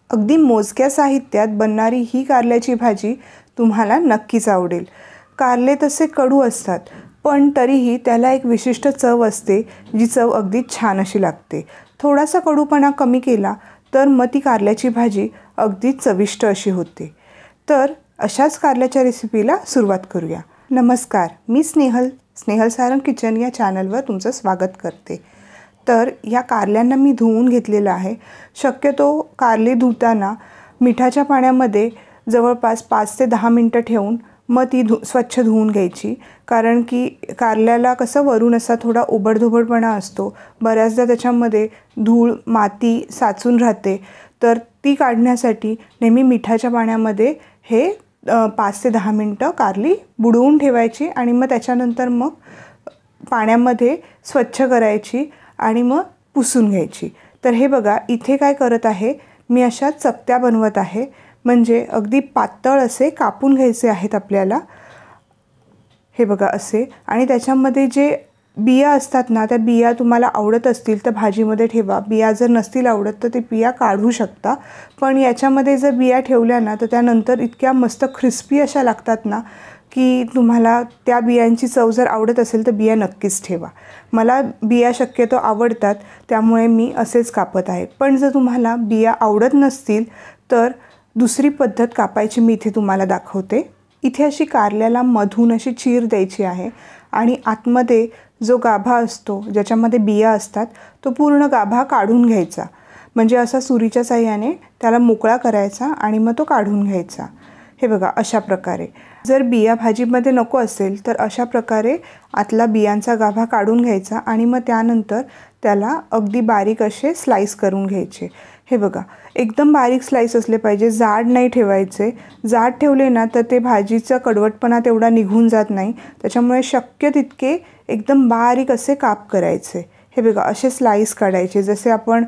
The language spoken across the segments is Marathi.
अगदी मोजक्या साहित्यात बनणारी ही कारल्याची भाजी तुम्हाला नक्कीच आवडेल। कारले तसे कडू असतात, पण तरीही त्याला एक विशिष्ट चव असते, जी चव अगदी छान अशी लागते। थोडासा कडूपणा कमी केला तर मग ती कारल्याची भाजी अगदी चविष्ट अशी होते। तर अशाच कारल्याच्या रेसिपीला सुरुवात करूया। नमस्कार, मी स्नेहल सारंग किचन या चॅनलवर तुमचं स्वागत करते। तर या कारल्यांना मी धुवून घेतलेलं आहे। शक्यतो कारले धुताना मिठाच्या पाण्यामध्ये जवळपास 5 ते 10 मिनिटं ठेवून मग ती स्वच्छ धुवून घ्यायची, कारण की कारल्याला कसं वरून असा थोडा ओबडधोबडपणा असतो, बऱ्याचदा त्याच्यामध्ये धूळ माती साचून राहते। तर ती काढण्यासाठी नेहमी मिठाच्या पाण्यामध्ये हे 5 ते 10 मिनिटं कारली बुडवून ठेवायची आणि मग त्याच्यानंतर मग पाण्यामध्ये स्वच्छ करायची आणि मग पुसून घ्यायची। तर हे बघा, इथे काय करत आहे मी, अशा चकत्या बनवत आहे, म्हणजे अगदी पातळ असे कापून घ्यायचे आहेत आपल्याला। हे बघा असे, आणि त्याच्यामध्ये जे बिया असतात ना, त्या बिया तुम्हाला आवडत असतील तर भाजीमध्ये ठेवा, बिया जर नसतील आवडत तर ते बिया काढू शकता। पण याच्यामध्ये जर बिया ठेवल्या ना तर त्यानंतर इतक्या मस्त क्रिस्पी अशा लागतात ना, की तुम्हाला त्या बियांची चव जर आवडत असेल तर बिया नक्कीच ठेवा। मला बिया शक्यतो आवडतात, त्यामुळे मी असेच कापत आहे। पण जर तुम्हाला बिया आवडत नसतील तर दुसरी पद्धत कापायची मी इथे तुम्हाला दाखवते। इथे अशी कारल्याला मधून अशी चीर द्यायची आहे आणि आतमध्ये जो गाभा असतो, ज्याच्यामध्ये बिया असतात, तो पूर्ण गाभा काढून घ्यायचा। म्हणजे असा सुरीच्या साहाय्याने त्याला मोकळा करायचा आणि मग तो काढून घ्यायचा। हे बघा अशा प्रकारे। जर बिया भाजीमध्ये नको असेल तर अशा प्रकारे आतला बियांचा गाभा काढून घ्यायचा आणि मग त्यानंतर त्याला अगदी बारीक असे स्लाइस करून घ्यायचे। हे बघा, एकदम बारीक स्लाइस असले पाहिजे, जाड नाही ठेवायचे। जाड ठेवले ना तर ते भाजीचा कडवटपणा तेवढा निघून जात नाही, त्याच्यामुळे शक्य तितके एकदम बारीक असे काप करायचे। हे बघा असे स्लाइस काढायचे, जसे आपण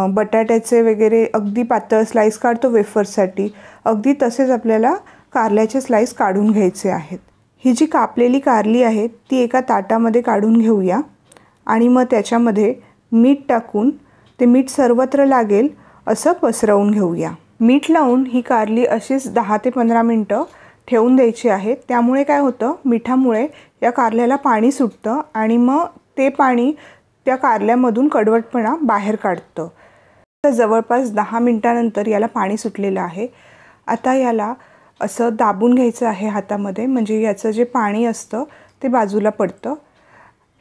बटाट्याचे वगैरे अगदी पातळ स्लाइस काढतो वेफर्ससाठी, अगदी तसेच आपल्याला कारल्याचे स्लाइस काढून घ्यायचे आहेत। ही जी कापलेली कारली आहे ती एका ताटामध्ये काढून घेऊया आणि मग त्याच्यामध्ये मीठ टाकून ते मीठ सर्वत्र लागेल असं पसरवून घेऊया। मीठ लावून ही कारली अशीच 10 ते 15 मिनिटं ठेवून द्यायची आहे। त्यामुळे काय होतं, मिठामुळे या कारल्याला पाणी सुटतं आणि मग ते पाणी त्या कारल्यामधून कडवटपणा बाहेर काढतं। तर जवळपास 10 मिनिटानंतर याला पाणी सुटलेलं आहे। आता याला असं दाबून घ्यायचं आहे हातामध्ये, म्हणजे याचं जे पाणी असतं ते बाजूला पडतं।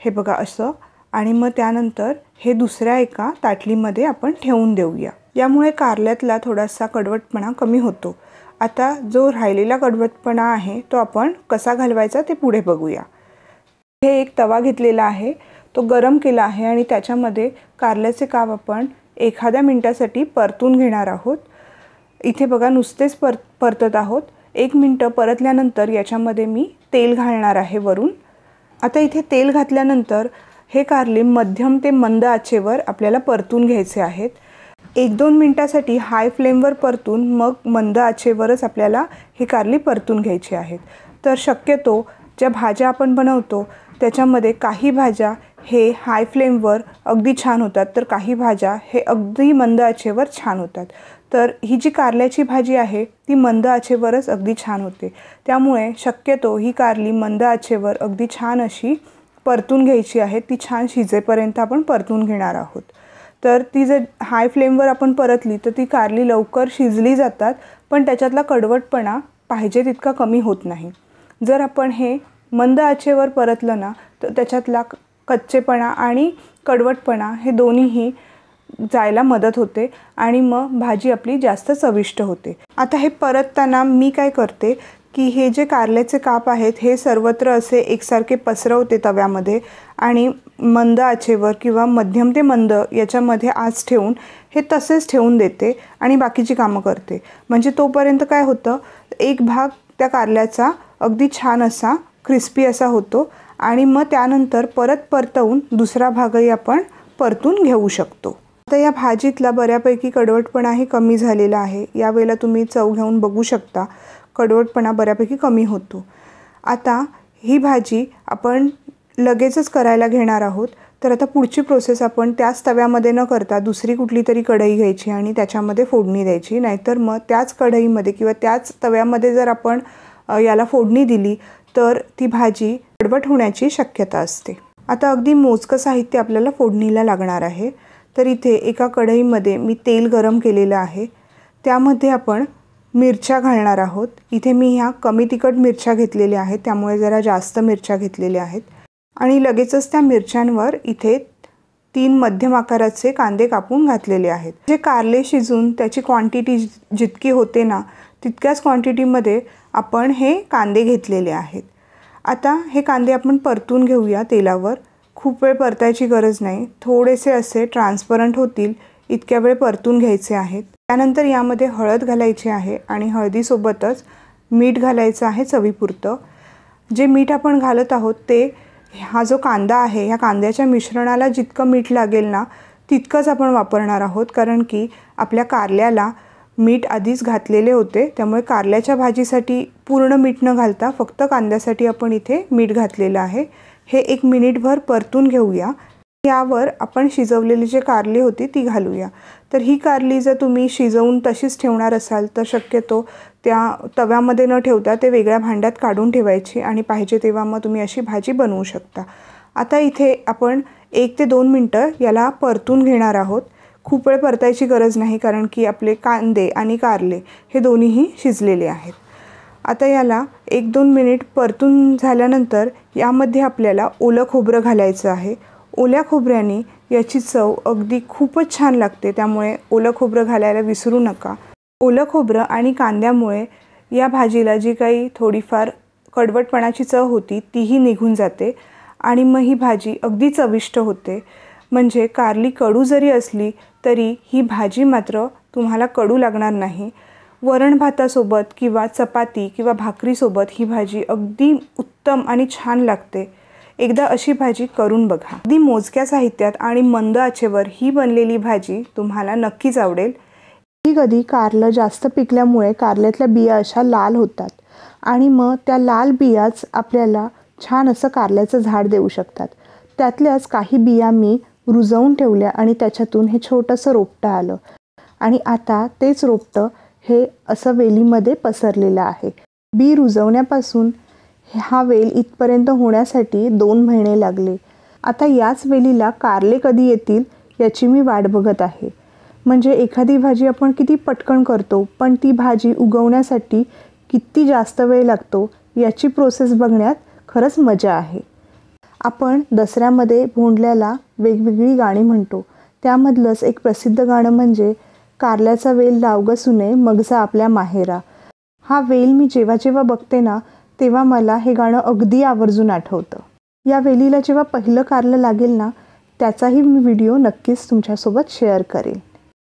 हे बघा असं, आणि मग त्यानंतर हे दुसऱ्या एका ताटलीमध्ये आपण ठेवून देऊया। यामुळे कारल्यातला थोडासा कडवटपणा कमी होतो। आता जो राहिलेला कडवटपणा आहे तो आपण कसा घालवायचा ते पुढे बघूया। हे एक तवा घेतलेला आहे, तो गरम केला आहे आणि त्याच्यामध्ये कारल्याचे काप आपण एखाद्या मिनिटासाठी परतून घेणार आहोत। इथे बघा नुसतेच परतत आहोत। 1 मिनिट परतल्यानंतर याच्यामध्ये मी तेल घालणार आहे वरून। आता इथे तेल घातल्यानंतर हे कारले मध्यम ते मंद आचेवर आपल्याला परतून घ्यायचे आहेत। 1-2 मिनिटासाठी हाय फ्लेमवर परतून मग मंद आचेवरच आपल्याला हे कारली परतून घ्यायची आहेत। तर शक्यतो ज्या भाज्या आपण बनवतो त्याच्यामध्ये काही भाज्या हे हाय फ्लेमवर अगदी छान होतात, तर काही भाज्या हे अगदी मंद आचेवर छान होतात। तर ही जी कारल्याची भाजी आहे ती मंद आचेवरच अगदी छान होते, त्यामुळे शक्यतो ही कारली मंद आचेवर अगदी छान अशी परतून घ्यायची आहे। ती छान शिजेपर्यंत आपण परतून घेणार आहोत। तर ती जर हाय फ्लेमवर आपण परतली तर ती कारली लवकर शिजली जातात, पण त्याच्यातला कडवटपणा पाहिजे तितका कमी होत नाही। जर आपण हे मंद आचेवर परतलं ना तर त्याच्यातला कच्चेपणा आणि कडवटपणा हे दोन्हीही जायला मदत होते आणि मग भाजी आपली जास्त चविष्ट होते। आता हे परतताना मी काय करते की हे जे कारल्याचे काप आहेत हे सर्वत्र असे एकसारखे पसरवते तव्यामध्ये आणि मंद आचेवर किंवा मध्यम ते मंद याच्यामध्ये आच ठेवून हे तसेच ठेवून देते आणि बाकीची कामं करते। म्हणजे तोपर्यंत काय होतं, एक भाग त्या कारल्याचा अगदी छान असा क्रिस्पी असा होतो आणि मग त्यानंतर परत परतवून दुसरा भागही आपण परतून घेऊ शकतो। आता या भाजीतला बऱ्यापैकी कडवटपणाही कमी झालेला आहे। यावेळेला तुम्ही चव घेऊन बघू शकता, कडवटपणा बऱ्यापैकी कमी होतो। आता ही भाजी आपण लगेचच करायला घेणार आहोत, तर आता पुढची प्रोसेस आपण त्याच तव्यामध्ये न करता दुसरी कुठली तरी कढई घ्यायची आणि त्याच्यामध्ये फोडणी द्यायची. नाहीतर मग त्याच कढईमध्ये किंवा त्याच तव्यामध्ये जर आपण याला फोडणी दिली तर ती भाजी कडवट होण्याची शक्यता असते. आता अगदी मोजकं साहित्य आपल्याला फोडणीला लागणार आहे. तर इथे एका कढईमध्ये मी तेल गरम केलेलं आहे. त्यामध्ये आपण मिरच्या घालणार आहोत. इथे मी ह्या कमी तिखट मिरच्या घेतलेल्या आहेत, त्यामुळे जरा जास्त मिरच्या घेतलेल्या आहेत. आणि लगेचच त्या मिरच्यांवर इथे 3 मध्यम आकाराचे कांदे कापून घातलेले आहेत. जे कारले शिजून त्याची क्वांटिटी जितकी होते ना तितक्याच क्वांटिटीमध्ये आपण हे कांदे घेतलेले आहेत. आता हे कांदे आपण परतून घेऊया तेलावर. खूप वेळ परतायची गरज नाही, थोडेसे असे ट्रान्सपरंट होतील इतक्या वेळ परतून घ्यायचे आहेत. त्यानंतर यामध्ये हळद घालायची आहे आणि हळदीसोबतच मीठ घालायचं आहे चवीपुरतं. जे मीठ आपण घालत आहोत ते हा जो कांदा आहे ह्या कांद्याच्या मिश्रणाला जितकं मीठ लागेल ना तितकंच आपण वापरणार आहोत, कारण की आपल्या कारल्याला मीठ आधीच घातलेले होते. त्यामुळे कारल्याच्या भाजीसाठी पूर्ण मीठ न घालता फक्त कांद्यासाठी आपण इथे मीठ घातलेलं आहे. हे 1 मिनिटभर परतून घेऊया. यावर आपण शिजवलेली जी कारली होती ती घालूया. तर ही कारली जर तुम्ही शिजवून तशीच ठेवणार असाल तर शक्यतो त्या तव्यामध्ये न ठेवता ते वेगळ्या भांड्यात काढून ठेवायची आणि पाहिजे तेव्हा मग तुम्ही अशी भाजी बनवू शकता. आता इथे आपण 1 ते 2 मिनटं याला परतून घेणार आहोत. खूप वेळ परतायची गरज नाही, कारण की आपले कांदे आणि कारले हे दोन्हीही शिजलेले आहेत. आता याला 1-2 मिनिट परतून झाल्यानंतर यामध्ये आपल्याला ओलं खोबरं घालायचं आहे. ओल्या खोबऱ्याने याची चव अगदी खूपच छान लागते, त्यामुळे ओलं खोबरं घालायला विसरू नका. ओलं खोबरं आणि कांद्यामुळे या भाजीला जी काही थोडीफार कडवटपणाची चव होती तीही निघून जाते आणि मग ही भाजी अगदी चविष्ट होते. म्हणजे कारली कडू जरी असली तरी ही भाजी मात्र तुम्हाला कडू लागणार नाही. वरण भातासोबत किंवा चपाती किंवा भाकरीसोबत ही भाजी अगदी उत्तम आणि छान लागते. एकदा अशी भाजी करून बघा. अगदी मोजक्या साहित्यात आणि मंद आचेवर ही बनलेली भाजी तुम्हाला नक्कीच आवडेल. कधी कारलं जास्त पिकल्यामुळे कारल्यातल्या बिया अशा लाल होतात आणि मग त्या लाल बियाच आपल्याला छान असं कारल्याचं झाड देऊ शकतात. त्यातल्याच काही बिया मी रुजवून ठेवल्या आणि त्याच्यातून हे छोटंसं रोपटं आलं आणि आता तेच रोपटं हे असं वेलीमध्ये पसरलेलं आहे. बी रुजवण्यापासून हा वेल इथपर्यंत होण्यासाठी 2 महिने लागले. आता याच वेलीला कारले कधी येतील याची मी वाट बघत आहे. म्हणजे एखादी भाजी आपण किती पटकन करतो, पण ती भाजी उगवण्यासाठी किती जास्त वेळ लागतो याची प्रोसेस बघण्यात खरंच मजा आहे. आपण दसऱ्यामध्ये भोंडल्याला वेगवेगळी गाणी म्हणतो. त्यामधलंच एक प्रसिद्ध गाणं म्हणजे कारल्याचा वेल लाव ग सुने मग जा आपल्या माहेरा. हा वेल मी जेव्हा जेव्हा बघते ना तेव्हा मला हे गाणं अगदी आवर्जून आठवतं. या वेलीला जेव्हा पहिलं कारलं लागेल ना त्याचाही मी व्हिडिओ नक्कीच तुमच्यासोबत शेअर करेन.